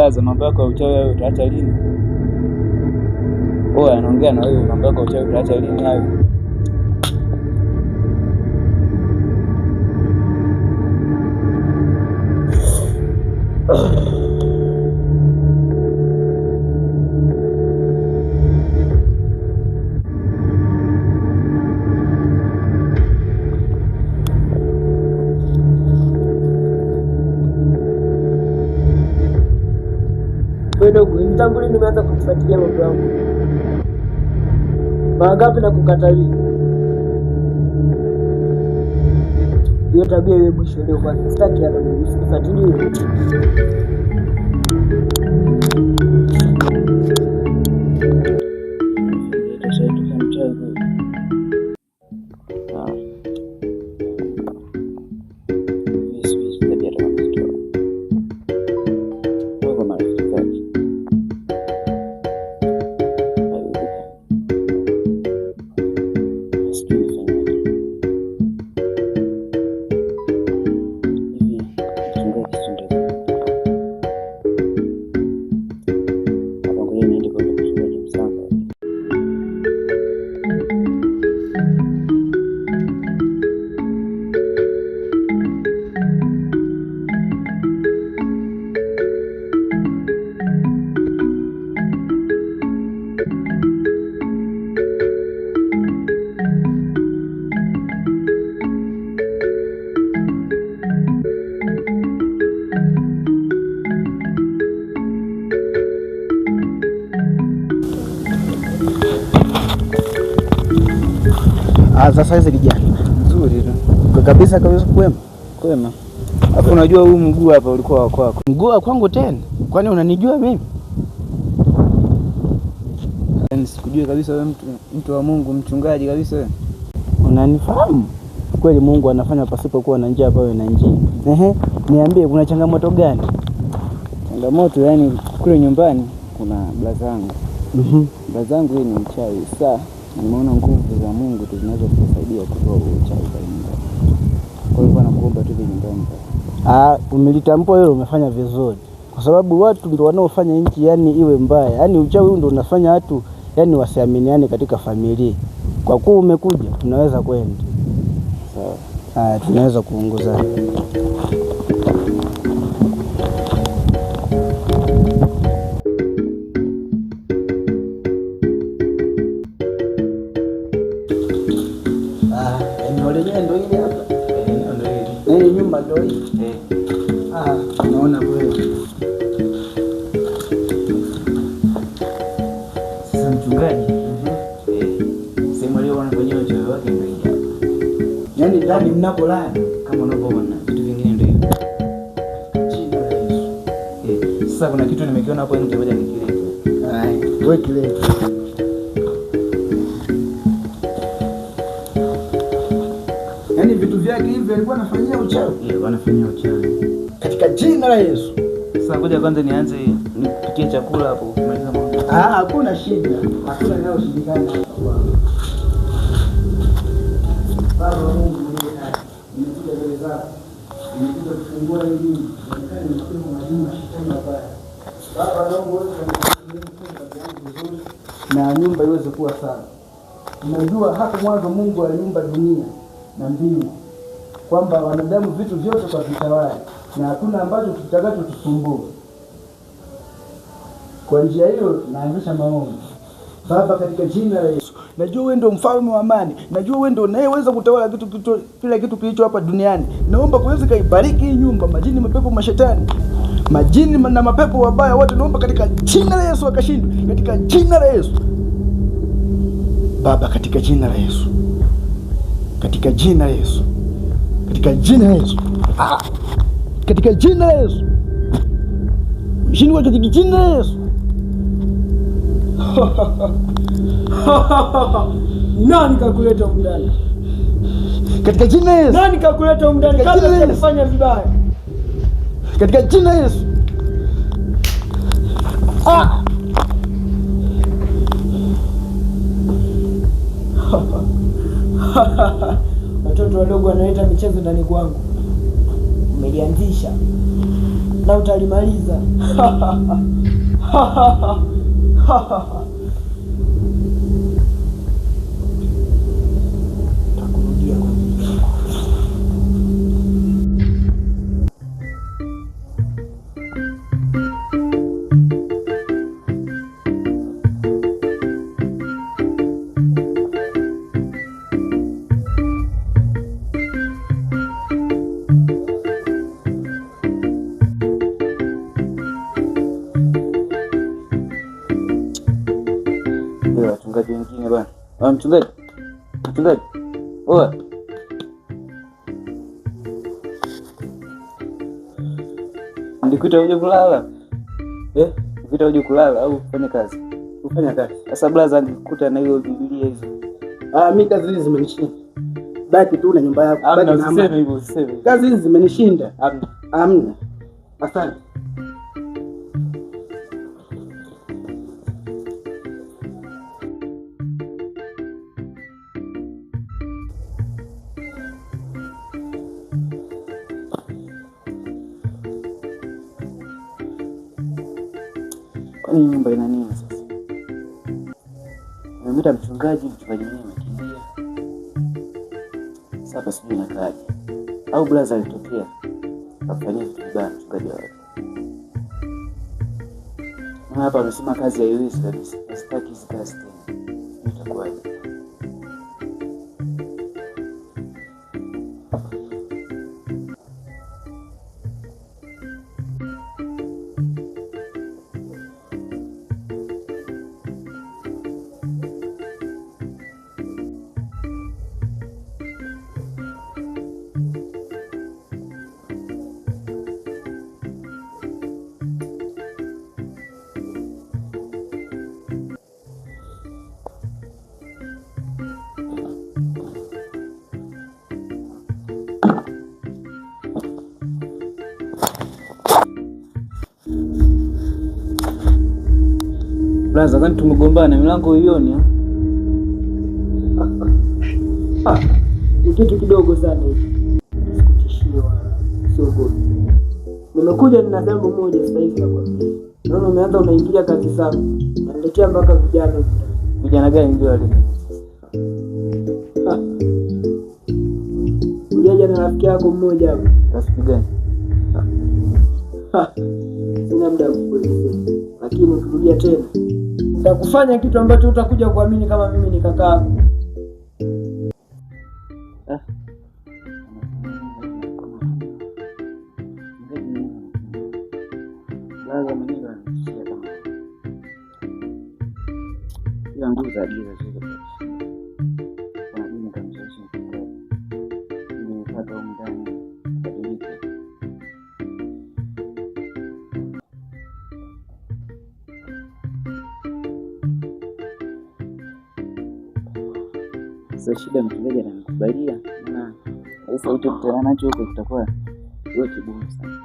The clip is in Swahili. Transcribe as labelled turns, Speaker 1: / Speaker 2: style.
Speaker 1: blaza, mambo yako ya uchawi hayo utaacha lini? Wewe anaongea na wewe, mambo yako ya uchawi utaacha lini hayo?
Speaker 2: Dogo, tangu lini nimeanza kufuatilia mambo yangu? Mara ngapi na kukatalia? Hiyo tabia iwe mwisho leo kwanza. Sitaki hata usinifuatilie.
Speaker 1: Sasa hizi kijana nzuri tu kabisa kwema. Hapo unajua huu mguu hapa ulikuwa wa kwako.
Speaker 3: Mguu wa kwangu tena? Kwani unanijua mimi?
Speaker 1: Yaani sikujui kabisa wewe mtu wa Mungu, mchungaji kabisa wewe.
Speaker 3: Unanifahamu? Kweli Mungu anafanya pasipokuwa na njia pawe na njia. Niambie kuna changamoto gani?
Speaker 1: Changamoto yani kule nyumbani kuna blazangu. Blazangu yeye ni mchawi. Sasa nimeona nguvu za Mungu tu zinaweza kusaidia kutoa uchawi kwa nyumbani. Kwa hiyo bwana kuomba tu nyumbani.
Speaker 3: Umelitambua hilo, umefanya vizuri. Kwa sababu watu ndio wanaofanya nchi yani iwe mbaya. Yani uchawi ndio unafanya watu yani wasiaminiane katika familia. Kwa kuwa umekuja tunaweza kwenda. Sawa. Tunaweza kuongozana. Nyumba ndio hii.
Speaker 1: Naona kweli. Sasa mchungaji. Sema leo wanafanyia uchawi wake ndio hii.
Speaker 3: Yaani ndani mnapolala
Speaker 1: kama unavyoona vitu vingine ndio hivyo.
Speaker 3: Jina la Yesu.
Speaker 1: Sasa kuna kitu nimekiona hapo nje, ngoja nikilete.
Speaker 3: Wewe kilete. Yaani vitu vyake hivi alikuwa anafanyia uchawi?
Speaker 1: Wanafanyia uchawi.
Speaker 3: Katika jina la Yesu.
Speaker 1: Sasa ngoja kwanza nianze nipikie chakula hapo kumaliza mambo.
Speaker 3: Hakuna shida. Hakuna inayoshindikana hapa. Baba Mungu mwenye haki. Nimekuja mbele zako. Nimekuja kufungua hili. Nikani mapema majuma shetani mabaya. Baba naomba wewe vizuri na nyumba iweze kuwa sawa. Unajua hapo mwanzo Mungu aliumba dunia na mbingu, kwamba wanadamu vitu vyote kwa vitawala na hakuna ambacho kitakacho tusumbua. Kwa njia hiyo naanzisha maombi. Baba, katika jina la Yesu, najua wewe ndio mfalme wa amani, najua wewe ndio unayeweza kutawala kila kitu kilicho hapa duniani. Naomba kuweza kaibariki hii nyumba, majini, mapepo, mashetani, majini na mapepo wabaya wote, naomba katika jina la Yesu wakashindwe, katika jina la Yesu. Baba, katika jina la Yesu, katika jina la Yesu, katika jina la Yesu, katika jina la Yesu, shindwa katika jina la Yesu. Nani kakuleta huko ndani? Katika jina la Yesu. Nani kakuleta huko ndani kabla ya kufanya vibaya? Katika jina la Yesu. Watoto wadogo wanaita michezo ndani kwangu. Umelianzisha.
Speaker 2: na utalimaliza. Takurudia kwa
Speaker 1: wachungaji wengine bwana. Mchungaji. Oa. Ndikuita uje kulala. Ndikuita uje kulala au ufanye kazi?
Speaker 3: Ufanya kazi.
Speaker 1: Sasa blaza nikukuta na hiyo Biblia hizo.
Speaker 3: Mimi kazi hizi zimenishinda. Baki tu na nyumba yako.
Speaker 1: Baki na usiseme hivyo, usiseme.
Speaker 3: Kazi hizi zimenishinda.
Speaker 1: Amna.
Speaker 3: Asante.
Speaker 1: Kwani nyumba ina nini sasa? Nimemwita mchungaji mwenyewe amekimbia. Sasa sijui nakaje. Au blaza alitokea. Kafanyia vitu vibaya mchungaji wake. Na hapa amesema kazi haiwezi kabisa. Sitaki hizi kazi tena. Itakuwaje? Blaza, kwani tumegombana milango hioni?
Speaker 2: Ni kitu kidogo sana hivi. Sikutishie wala siogopi. Nimekuja nina jambo moja sasa hivi nakwambia. Naona umeanza unaingilia kazi zangu. Unaletea mpaka vijana.
Speaker 1: Vijana gani ndio wale?
Speaker 2: Ujaja na rafiki yako mmoja hapo.
Speaker 1: Rafiki gani?
Speaker 2: Sina muda kukuelezea. Lakini ukirudia tena nitakufanya kitu ambacho utakuja kuamini kama mimi ni kaka yako.
Speaker 1: Blaza mwenyewe anasikia kama ila nguvu za giza zile kwa nini kamshawishi nimepata huko ndani badilike. Sasa shida mchungaji ananikubalia na sasa hicho kutana nacho huko kitakuwa yote kigumu sana.